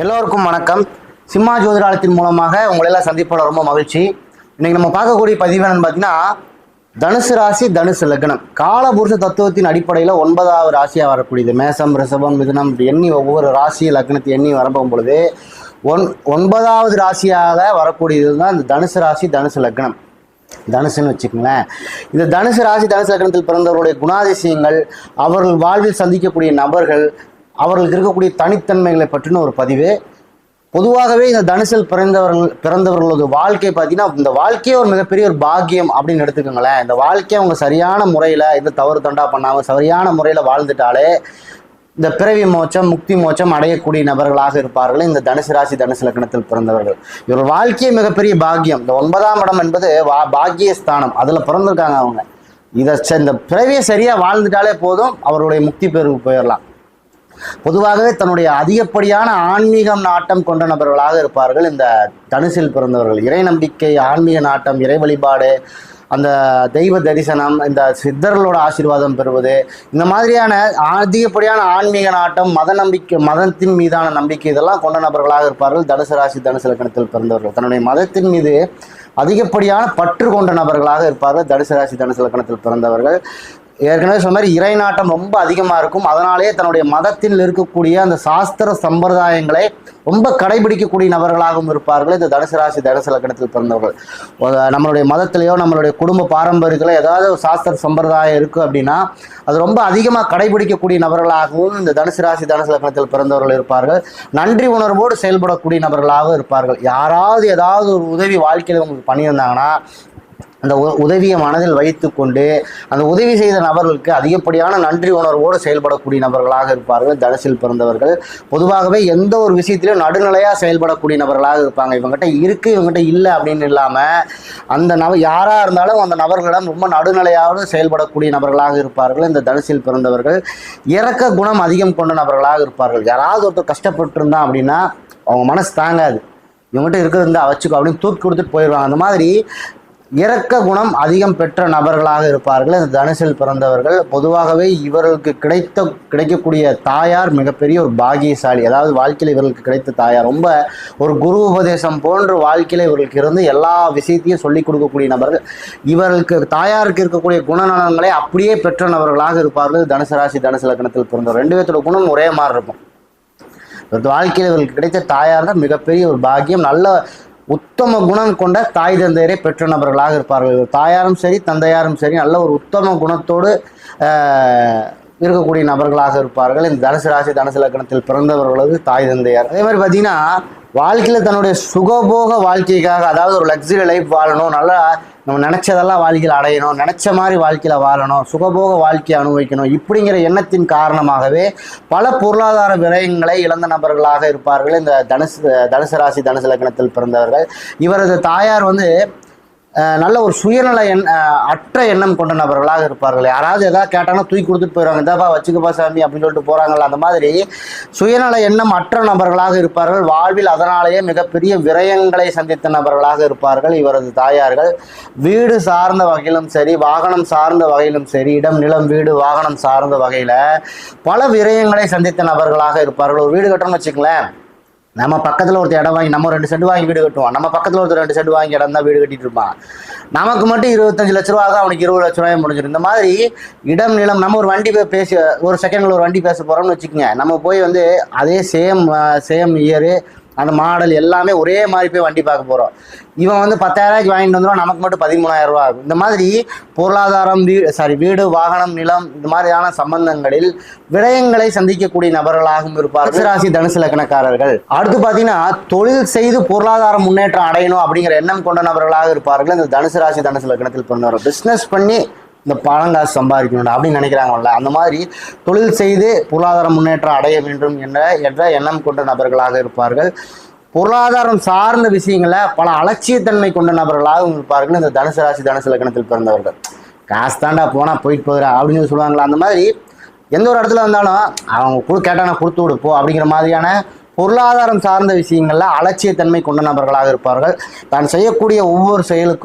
எல்லோருக்கும் வணக்கம். சிம்மா ஜோதிடாலயத்தின் மூலமாக உங்களெல்லாம் சந்திப்போட ரொம்ப மகிழ்ச்சி. இன்னைக்கு நம்ம பார்க்கக்கூடிய பதிவு என்னன்னு பார்த்தீங்கன்னா, தனுசு ராசி தனுசு லக்னம் காலபுருஷ தத்துவத்தின் அடிப்படையில் 9வது ராசியாக வரக்கூடியது. மேசம், ரிஷபம், மிதுனம் எண்ணி ஒவ்வொரு ராசி லக்னத்தை எண்ணி வரப்போகும் பொழுது 9வது ராசியாக வரக்கூடியது தான் இந்த தனுசு ராசி தனுசு லக்னம். தனுசுன்னு வச்சுக்கோங்களேன். இந்த தனுசு ராசி தனுசு லக்னத்தில் பிறந்தவர்களுடைய குணாதிசயங்கள், அவர்கள் வாழ்வில் சந்திக்கக்கூடிய நபர்கள், அவர்களுக்கு இருக்கக்கூடிய தனித்தன்மைகளை பற்றின ஒரு பதிவு. பொதுவாகவே இந்த தனுசில் பிறந்தவர்களோட வாழ்க்கை பார்த்தீங்கன்னா, இந்த வாழ்க்கையே ஒரு மிகப்பெரிய ஒரு பாக்கியம் அப்படின்னு எடுத்துக்கோங்களேன். இந்த வாழ்க்கையை அவங்க சரியான முறையில் எந்த தவறு தண்டா பண்ணாமல் சரியான முறையில் வாழ்ந்துட்டாலே இந்த பிறவி மோட்சம், முக்தி மோட்சம் அடையக்கூடிய நபர்களாக இருப்பார்கள் இந்த தனுசு ராசி தனுசு லக்னத்தில் பிறந்தவர்கள். இவர் வாழ்க்கையே மிகப்பெரிய பாக்கியம். இந்த 9ஆம் இடம் என்பது பாக்கிய ஸ்தானம், அதில் பிறந்திருக்காங்க அவங்க. இந்த பிறவியை சரியாக வாழ்ந்துட்டாலே போதும், அவருடைய முக்தி பெருக்கு போயிடலாம். பொதுவாகவே தன்னுடைய அதிகப்படியான ஆன்மீகம் நாட்டம் கொண்ட நபர்களாக இருப்பார்கள் இந்த தனுசில் பிறந்தவர்கள். இறை நம்பிக்கை, ஆன்மீக நாட்டம், இறை வழிபாடு, அந்த தெய்வ தரிசனம், இந்த சித்தர்களோட ஆசீர்வாதம் பெறுவது, இந்த மாதிரியான அதிகப்படியான ஆன்மீக நாட்டம், மதத்தின் மீதான நம்பிக்கை, இதெல்லாம் கொண்ட நபர்களாக இருப்பார்கள் தனுசு ராசி தனுசு லக்னத்தில் பிறந்தவர்கள். தன்னுடைய மதத்தின் மீது அதிகப்படியான பற்று கொண்ட நபர்களாக இருப்பார்கள் தனுசு ராசி தனுசு லக்னத்தில் பிறந்தவர்கள். ஏற்கனவே சொன்ன மாதிரி இறை நாட்டம் ரொம்ப அதிகமாக இருக்கும். அதனாலேயே தன்னுடைய மதத்தில் இருக்கக்கூடிய அந்த சாஸ்திர சம்பிரதாயங்களை ரொம்ப கடைபிடிக்கக்கூடிய நபர்களாகவும் இருப்பார்கள் இந்த தனுசு ராசி தனுசு லக்னத்தில் பிறந்தவர்கள். நம்மளுடைய மதத்திலேயோ நம்மளுடைய குடும்ப பாரம்பரியத்திலோ ஏதாவது ஒரு சாஸ்திர சம்பிரதாயம் இருக்குது அப்படின்னா அது ரொம்ப அதிகமாக கடைபிடிக்கக்கூடிய நபர்களாகவும் இந்த தனுசு ராசி தனுசு லக்னத்தில் பிறந்தவர்கள் இருப்பார்கள். நன்றி உணர்வோடு செயல்படக்கூடிய நபர்களாகவும் இருப்பார்கள். யாராவது ஏதாவது ஒரு உதவி வாழ்க்கையில் உங்களுக்கு பண்ணியிருந்தாங்கன்னா அந்த உதவியை மனதில் வைத்து கொண்டு அந்த உதவி செய்த நபர்களுக்கு அதிகப்படியான நன்றி உணர்வோடு செயல்படக்கூடிய நபர்களாக இருப்பார்கள் தனுசில் பிறந்தவர்கள். பொதுவாகவே எந்த ஒரு விஷயத்திலும் நடுநிலையாக செயல்படக்கூடிய நபர்களாக இருப்பாங்க. இவங்ககிட்ட இருக்குது இவங்ககிட்ட இல்லை அப்படின்னு இல்லாமல் அந்த யாராக இருந்தாலும் அந்த நபர்களிடம் ரொம்ப நடுநிலையாக செயல்படக்கூடிய நபர்களாக இருப்பார்கள் இந்த தனுசில் பிறந்தவர்கள். இரக்க குணம் அதிகம் கொண்ட நபர்களாக இருப்பார்கள். யாராவது ஒருத்தர் கஷ்டப்பட்டு இருந்தான் அப்படின்னா அவங்க மனசு தாங்காது, இவங்ககிட்ட இருக்கிறது வச்சுக்கோ அப்படின்னு தூக்கி கொடுத்துட்டு போயிடுவாங்க. அந்த மாதிரி இரக்க குணம் அதிகம் பெற்ற நபர்களாக இருப்பார்கள் இந்த தனுசில் பிறந்தவர்கள். பொதுவாகவே இவர்களுக்கு கிடைக்கக்கூடிய தாயார் மிகப்பெரிய ஒரு பாகியசாலி. அதாவது வாழ்க்கையில் இவர்களுக்கு கிடைத்த தாயார் ரொம்ப ஒரு குரு உபதேசம் போன்று வாழ்க்கையில் இவர்களுக்கு இருந்து எல்லா விஷயத்தையும் சொல்லிக் கொடுக்கக்கூடிய நபர்கள். இவர்களுக்கு தாயாருக்கு இருக்கக்கூடிய குணநலன்களை அப்படியே பெற்ற நபர்களாக இருப்பார்கள் தனுசு ராசி தனுசு லக்னத்தில் பிறந்தவர். ரெண்டு பேர்த்தோட குணம் ஒரே மாதிரி இருக்கும். வாழ்க்கையில் இவர்களுக்கு கிடைத்த தாயார் தான் மிகப்பெரிய ஒரு பாக்கியம். நல்ல உத்தம குணம் கொண்ட தாய் தந்தையரை பெற்ற நபர்களாக இருப்பார்கள். தாயாரும் சரி தந்தையாரும் சரி நல்ல ஒரு உத்தம குணத்தோடு இருக்கக்கூடிய நபர்களாக இருப்பார்கள் இந்த தனுசு ராசி தனுசு லக்னத்தில் பிறந்தவர்களது தாய் தந்தையார். அதே மாதிரி பார்த்தீங்கன்னா வாழ்க்கையில் தன்னுடைய சுகபோக வாழ்க்கைக்காக, அதாவது ஒரு லக்ஸரி லைஃப் வாழணும், நல்லா நம்ம நினச்சதெல்லாம் வாழ்க்கையில் அடையணும், நினச்ச மாதிரி வாழ்க்கையில் வாழணும், சுகபோக வாழ்க்கையை அனுபவிக்கணும், இப்படிங்கிற எண்ணத்தின் காரணமாகவே பல பொருளாதார விரயங்களை இழந்த நபர்களாக இருப்பார்கள் இந்த தனுசு ராசி தனுசு லக்னத்தில் பிறந்தவர்கள். இவரது தாயார் நல்ல ஒரு சுயநல அற்ற எண்ணம் கொண்ட நபர்களாக இருப்பார்கள். யாராவது எதாவது கேட்டாங்கன்னா தூக்கி கொடுத்துட்டு போயிடுவாங்க, இதாப்பா வச்சுக்கப்பா சாமி அப்படின்னு சொல்லிட்டு போகிறாங்களா. அந்த மாதிரி சுயநல எண்ணம் அற்ற நபர்களாக இருப்பார்கள் வாழ்வில். அதனாலேயே மிகப்பெரிய விரயங்களை சந்தித்த நபர்களாக இருப்பார்கள் இவரது தாயார்கள். வீடு சார்ந்த வகையிலும் சரி, வாகனம் சார்ந்த வகையிலும் சரி, இடம் நிலம் வீடு வாகனம் சார்ந்த வகையில் பல விரயங்களை சந்தித்த நபர்களாக இருப்பார்கள். ஒரு வீடு கட்டணும்னு வச்சுக்கங்களேன், நம்ம பக்கத்தில் ஒருத்தர் இடம் வாங்கி நம்ம 2 சென்ட் வாங்கி வீடு கட்டுவோம். நம்ம பக்கத்தில் ஒருத்தர் 2 சென்ட் வாங்கி இடம் தான் வீடு கட்டிட்டு இருப்பான். நமக்கு மட்டும் 25 லட்ச ரூபா ஆகும், அவனுக்கு 20 லட்ச ரூபாய் முடிஞ்சிடும். இந்த மாதிரி இடம் நிலம், நம்ம ஒரு வண்டி பேசி ஒரு செகண்டில் ஒரு வண்டி பேச போகிறோம்னு வச்சுக்கோங்க. நம்ம போய் அதே சேம் இயரு அந்த மாடல் எல்லாமே ஒரே மாதிரி போய் வண்டி பார்க்க போகிறோம். இவன் 10,000 வாங்கிட்டு வந்துடும், நமக்கு மட்டும் 13,000 ரூபா ஆகும். இந்த மாதிரி பொருளாதாரம், வீடு வாகனம் நிலம் இந்த மாதிரியான சம்பந்தங்களில் விரயங்களை சந்திக்கக்கூடிய நபர்களாகவும் இருப்பார் ராசி தனுசு லக்னக்காரர்கள். அடுத்து பார்த்தீங்கன்னா தொழில் செய்து பொருளாதார முன்னேற்றம் அடையணும் அப்படிங்கிற எண்ணம் கொண்ட நபர்களாக இருப்பார்கள் இந்த தனுசு ராசி தனுசு லக்னத்தில் பிறந்தவர்கள். பிஸ்னஸ் பண்ணி இந்த பணங்காசு சம்பாதிக்கணும் அப்படின்னு நினைக்கிறாங்கல்ல, அந்த மாதிரி தொழில் செய்து பொருளாதார முன்னேற்றம் அடைய வேண்டும் என்ற எண்ணம் கொண்ட நபர்களாக இருப்பார்கள். பொருளாதாரம் சார்ந்த விஷயங்களை பல அலட்சியத்தன்மை கொண்ட நபர்களாகவும் இருப்பார்கள் இந்த தனுசு ராசி தனுசு லக்னத்தில் பிறந்தவர்கள். காசு தாண்டா போனால் போயிட்டு போகிறா அப்படின்னு சொல்லுவாங்களா. அந்த மாதிரி எந்த ஒரு இடத்துல வந்தாலும் அவங்க கேட்டானா கொடுத்து விடுப்போ அப்படிங்கிற மாதிரியான பொருளாதாரம் சார்ந்த விஷயங்கள்ல அலட்சியத்தன்மை கொண்ட நபர்களாக இருப்பார்கள். தான் செய்யக்கூடிய ஒவ்வொரு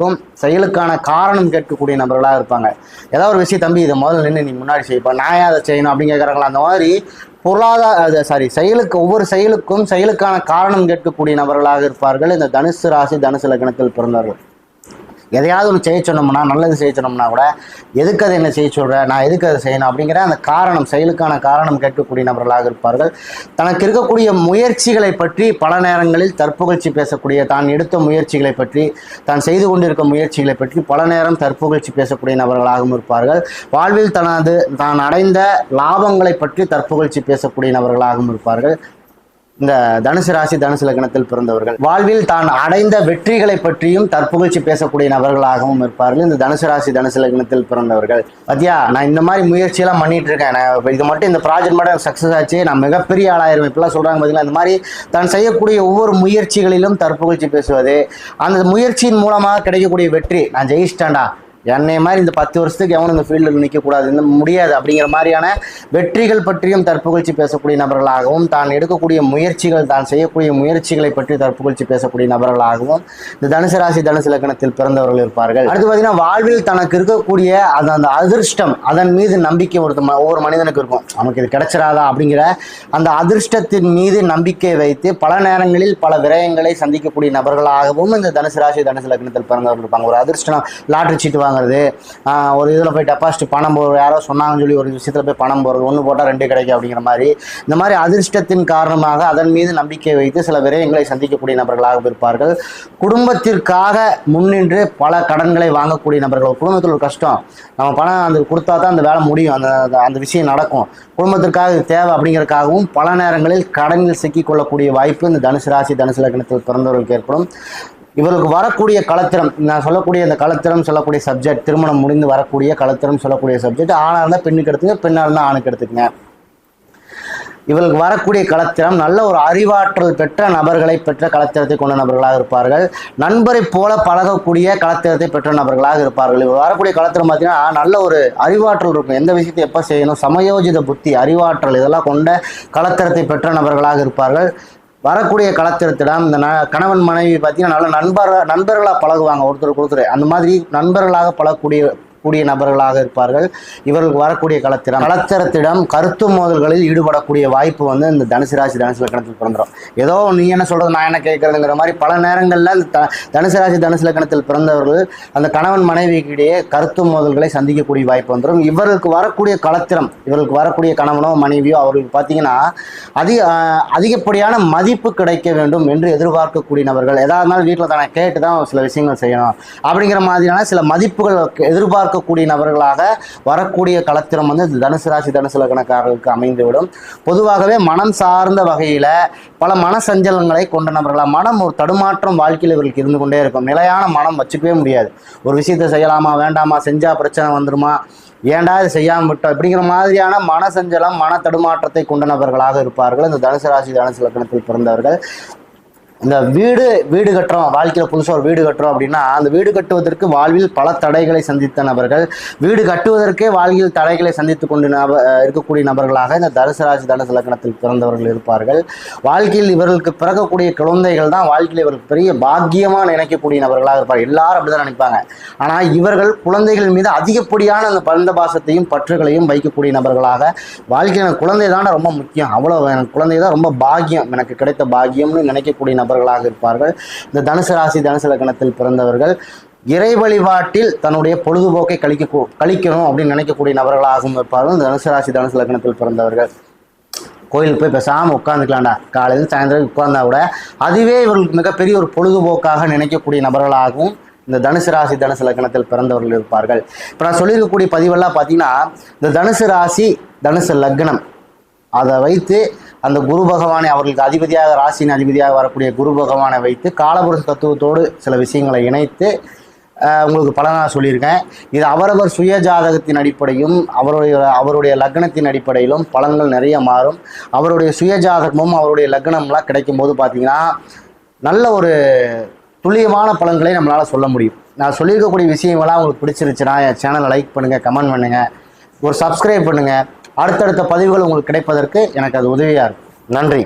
செயலுக்கான காரணம் கேட்கக்கூடிய நபர்களாக இருப்பாங்க. ஏதாவது ஒரு விஷயம், தம்பி இதை முதல்ல நின்று நீ முன்னாடி செய்யப்பா, நான் அதை செய்யணும் அப்படின்னு கேட்குறாங்களா. அந்த மாதிரி செயலுக்கு ஒவ்வொரு செயலுக்கான காரணம் கேட்கக்கூடிய நபர்களாக இருப்பார்கள் இந்த தனுசு ராசி தனுசு லக்னத்தில் பிறந்தவர்கள். எதையாவது ஒன்று செய்ய சொன்னோம்னா, நல்லது செய்ய சொன்னோம்னா கூட எதுக்கு அதை என்ன செய்ய சொல்கிறேன், நான் எதுக்கு அதை செய்யணும் அப்படிங்கிற அந்த காரணம், செயலுக்கான காரணம் கேட்கக்கூடிய நபர்களாக இருப்பார்கள். தனக்கு இருக்கக்கூடிய முயற்சிகளை பற்றி பல நேரங்களில் தற்புகழ்ச்சி பேசக்கூடிய, தான் எடுத்த முயற்சிகளை பற்றி, தான் செய்து கொண்டிருக்க முயற்சிகளை பற்றி பல நேரம் தற்புகழ்ச்சி பேசக்கூடிய நபர்களாகவும் இருப்பார்கள். வாழ்வில் தான் அடைந்த லாபங்களை பற்றி தற்புகழ்ச்சி பேசக்கூடிய நபர்களாகவும் இருப்பார்கள் இந்த தனுசு ராசி தனுசு லக்னத்தில் பிறந்தவர்கள். வாழ்வில் தான் அடைந்த வெற்றிகளை பற்றியும் தற்புகழ்ச்சி பேசக்கூடிய நபர்களாகவும் இருப்பார்கள் இந்த தனுசு ராசி தனுசு லக்னத்தில் பிறந்தவர்கள். பத்தியா, நான் இந்த மாதிரி முயற்சியெல்லாம் பண்ணிட்டு இருக்கேன், நான் இது மட்டும் இந்த ப்ராஜெக்ட் மட்டும் சக்ஸஸ் ஆச்சு, நான் மிகப்பெரிய ஆளாயிரம் இப்பெல்லாம் சொல்றாங்க பார்த்தீங்களா. இந்த மாதிரி தான் செய்யக்கூடிய ஒவ்வொரு முயற்சிகளிலும் தற்புகழ்ச்சி பேசுவது, அந்த முயற்சியின் மூலமாக கிடைக்கக்கூடிய வெற்றி, நான் ஜெயிச்சிட்டேன்டா, என்னை மாதிரி இந்த 10 வருஷத்துக்கு எவனும் இந்த ஃபீல்டில் நிற்கக்கூடாது, இந்த முடியாது அப்படிங்கிற மாதிரியான வெற்றிகள் பற்றியும் தற்புகழ்ச்சி பேசக்கூடிய நபர்களாகவும், தான் எடுக்கக்கூடிய முயற்சிகள், தான் செய்யக்கூடிய முயற்சிகளை பற்றி தற்புகழ்ச்சி பேசக்கூடிய நபர்களாகவும் இந்த தனுசு ராசி தனுசு லக்னத்தில் பிறந்தவர்கள் இருப்பார்கள். அடுத்து பார்த்தீங்கன்னா, வாழ்வில் தனக்கு இருக்கக்கூடிய அந்த அதிர்ஷ்டம், அதன் மீது நம்பிக்கை ஒவ்வொரு மனிதனுக்கு இருக்கும். நமக்கு இது கிடைச்சிடாதா அப்படிங்கிற அந்த அதிர்ஷ்டத்தின் மீது நம்பிக்கை வைத்து பல நேரங்களில் பல விரயங்களை சந்திக்கக்கூடிய நபர்களாகவும் இந்த தனுசு ராசி தனுசு லக்னத்தில் பிறந்தவர்கள் இருப்பாங்க. ஒரு அதிர்ஷ்டம், லாட்டரி சீட்டு வாங்குறது, ஒரு இதில் போய் டெபாசிட் பணம் போடுறது, யாரோ சொன்னாங்கன்னு சொல்லி ஒரு விஷயத்தில் போய் பணம் போடுறது, 1 போட்டால் 2 கிடைக்கும் அப்படிங்கிற மாதிரி, இந்த மாதிரி அதிர்ஷ்டத்தின் காரணமாக அதன் மீது நம்பிக்கை வைத்து சில விரயங்களை சந்திக்கக்கூடிய நபர்களாக இருப்பார்கள். குடும்பத்திற்காக முன்னின்று பல கடன்களை வாங்கக்கூடிய நபர்கள். குடும்பத்தில் ஒரு கஷ்டம், நம்ம பணம் அந்த கொடுத்தா தான் அந்த வேலை முடியும், அந்த விஷயம் நடக்கும், குடும்பத்திற்காக தேவை அப்படிங்கிறதுக்காகவும் பல நேரங்களில் கடனில் சிக்கிக்கொள்ளக்கூடிய வாய்ப்பு இந்த தனுசு ராசி தனுசு லக்னத்தில் பிறந்தவர்களுக்கு ஏற்படும். இவருக்கு வரக்கூடிய களத்திரம், நான் சொல்லக்கூடிய இந்த களத்திரம் சொல்லக்கூடிய சப்ஜெக்ட், திருமணம் முடிந்து வரக்கூடிய களத்திரம் சொல்லக்கூடிய சப்ஜெக்ட், ஆணாக இருந்தால் பெண்ணுக்கு எடுத்துங்க, பெண்ணாக இருந்தால் ஆணுக்கு எடுத்துக்கங்க. இவர்களுக்கு வரக்கூடிய களத்திரம் நல்ல ஒரு அறிவாற்றல் பெற்ற நபர்களை பெற்ற களத்திரத்தை கொண்ட நபர்களாக இருப்பார்கள். நண்பரை போல பழகக்கூடிய களத்திரத்தை பெற்ற நபர்களாக இருப்பார்கள். இவர் வரக்கூடிய களத்திரம் பார்த்தீங்கன்னா நல்ல ஒரு அறிவாற்றல் இருக்கும், எந்த விஷயத்தை எப்போ செய்யணும், சமயோஜித புத்தி, அறிவாற்றல் இதெல்லாம் கொண்ட களத்திரத்தை பெற்ற நபர்களாக இருப்பார்கள். வரக்கூடிய களத்திரத்திடம் இந்த கணவன் மனைவி பார்த்தீங்கன்னா நல்ல நண்பர்களாக பழகுவாங்க, ஒருத்தருக்கு அந்த மாதிரி நண்பர்களாக பழகக்கூடிய நபர்களாக இருப்பார்கள். இவர்களுக்கு வரக்கூடிய களத்திரத்திடம் கருத்து மோதல்களில் ஈடுபடக்கூடிய வாய்ப்பு இந்த தனுசு ராசி தனுசு லக்னத்தில் பிறந்துடும். ஏதோ நீ என்ன சொல்றது நான் என்ன கேட்கறதுங்கிற மாதிரி பல நேரங்களில் இந்த தனுசு ராசி தனுசு லக்னத்தில் பிறந்தவர்கள் அந்த கணவன் மனைவிக்கிடையே கருத்து மோதல்களை சந்திக்கக்கூடிய வாய்ப்பு வந்துடும். இவர்களுக்கு வரக்கூடிய களத்திரம், இவர்களுக்கு வரக்கூடிய கணவனோ மனைவியோ அவர்களுக்கு பார்த்தீங்கன்னா அதிகப்படியான மதிப்பு கிடைக்க வேண்டும் என்று எதிர்பார்க்கக்கூடிய நபர்கள். எதாவது இருந்தாலும் வீட்டில் தானே கேட்டு தான் சில விஷயங்கள் செய்யணும் அப்படிங்கிற மாதிரியான சில மதிப்புகள் எதிர்பார்க்கக்கூடிய நபர்களாக வரக்கூடிய களத்திரம் தனுசு ராசி தனுசு லக்னக்காரர்களுக்கு அமைந்துவிடும். பொதுவாகவே மனம் சார்ந்த வகையில பல மன சஞ்சலங்களை கொண்ட நபர்களாக, மனம் ஒரு தடுமாற்றம் வாழ்க்கையில் இவர்களுக்கு இருந்து கொண்டே இருக்கும். நிலையான மனம் வச்சுக்கவே முடியாது. ஒரு விஷயத்தை செய்யலாமா வேண்டாமா, செஞ்சா பிரச்சனை வந்துருமா, ஏண்டா இது செய்யாமல் விட்டோம் இப்படிங்கிற மாதிரியான மன சஞ்சலம் மன தடுமாற்றத்தை கொண்ட நபர்களாக இருப்பார்கள் இந்த தனுசு ராசி தனுசு லக்னத்தில் பிறந்தவர்கள். இந்த வீடு கட்டுறோம், வாழ்க்கையில் புதுசாக ஒரு வீடு கட்டுறோம் அப்படின்னா அந்த வீடு கட்டுவதற்கு வாழ்வில் பல தடைகளை சந்தித்த நபர்கள், வீடு கட்டுவதற்கே வாழ்வில் தடைகளை சந்தித்து கொண்டு இருக்கக்கூடிய நபர்களாக இந்த தனுசு ராசி தனுசு லக்னத்தில் பிறந்தவர்கள் இருப்பார்கள். வாழ்க்கையில் இவர்களுக்கு பிறக்கக்கூடிய குழந்தைகள் தான் வாழ்க்கையில் இவர்களுக்கு பெரிய பாக்கியமாக நினைக்கக்கூடிய நபர்களாக இருப்பார்கள். எல்லாரும் அப்படிதான் நினைப்பாங்க. ஆனால் இவர்கள் குழந்தைகள் மீது அதிகப்படியான அந்த பந்த பாசத்தையும் பற்றுகளையும் வைக்கக்கூடிய நபர்களாக, வாழ்க்கையில் குழந்தை தான் ரொம்ப முக்கியம், அவ்வளோ எனக்கு குழந்தை தான் ரொம்ப பாக்கியம், எனக்கு கிடைத்த பாக்கியம்னு நினைக்கக்கூடிய நபர்களாக இருப்பார்கள் இந்த தனுசு ராசி தனுசு லக்னத்தில் பிறந்தவர்கள். இறை வழிபாட்டில் தன்னுடைய பொழுதுபோக்கை கழிக்கணும் அப்படின்னு நினைக்கக்கூடிய நபர்களாகவும் இருப்பார்கள் இந்த தனுசு ராசி தனுசு லக்னத்தில் பிறந்தவர்கள். கோயிலுக்கு போய் பேசாமல் உட்காந்துக்கலாம்டா, காலையில் சாயந்தரம் உட்கார்ந்தா கூட அதுவே இவர்களுக்கு மிகப்பெரிய ஒரு பொழுதுபோக்காக நினைக்கக்கூடிய நபர்களாகவும் இந்த தனுசு ராசி தனுசு லக்னத்தில் பிறந்தவர்கள் இருப்பார்கள். இப்போ நான் சொல்லியிருக்கக்கூடிய பதிவெல்லாம் பார்த்தீங்கன்னா இந்த தனுசு ராசி தனுசு லக்னம் அதை வைத்து அந்த குரு பகவானை, அவர்களுக்கு அதிபதியாக ராசியின் அதிபதியாக வரக்கூடிய குரு பகவானை வைத்து காலபுருஷ தத்துவத்தோடு சில விஷயங்களை இணைத்து உங்களுக்கு பலனாக சொல்லியிருக்கேன். இது அவரவர் சுய ஜாதகத்தின் அடிப்படையும் அவருடைய லக்னத்தின் அடிப்படையிலும் பலன்கள் நிறைய மாறும். அவருடைய சுய ஜாதகமும் அவருடைய லக்னம்லாம் கிடைக்கும் போது பார்த்தீங்கன்னா நல்ல ஒரு துல்லியமான பலன்களை நம்மளால் சொல்ல முடியும். நான் சொல்லியிருக்கக்கூடிய விஷயங்கள்லாம் உங்களுக்கு பிடிச்சிருச்சுன்னா என் சேனலை லைக் பண்ணுங்கள், கமெண்ட் பண்ணுங்கள், ஒரு சப்ஸ்கிரைப் பண்ணுங்கள். அடுத்தடுத்த பதிவுகள் உங்களுக்கு கிடைப்பதற்கு எனக்கு அது உதவியாக இருக்கும். நன்றி.